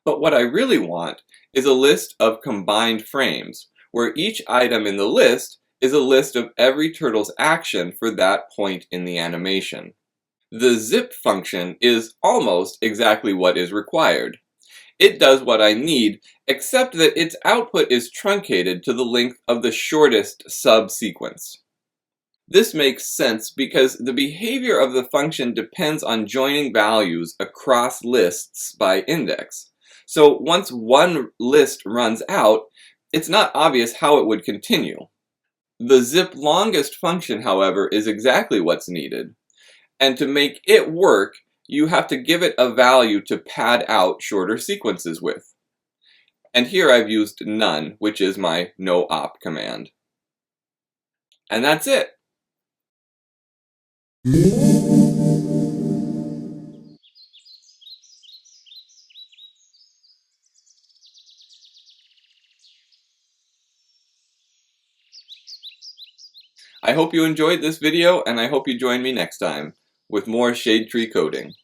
But what I really want is a list of combined frames, where each item in the list is a list of every turtle's action for that point in the animation. The zip function is almost exactly what is required. It does what I need, except that its output is truncated to the length of the shortest subsequence. This makes sense because the behavior of the function depends on joining values across lists by index. So once one list runs out, it's not obvious how it would continue. The zip longest function, however, is exactly what's needed. And to make it work, you have to give it a value to pad out shorter sequences with. And here I've used none, which is my no-op command. And that's it. I hope you enjoyed this video, and I hope you join me next time with more Shadetree Coding.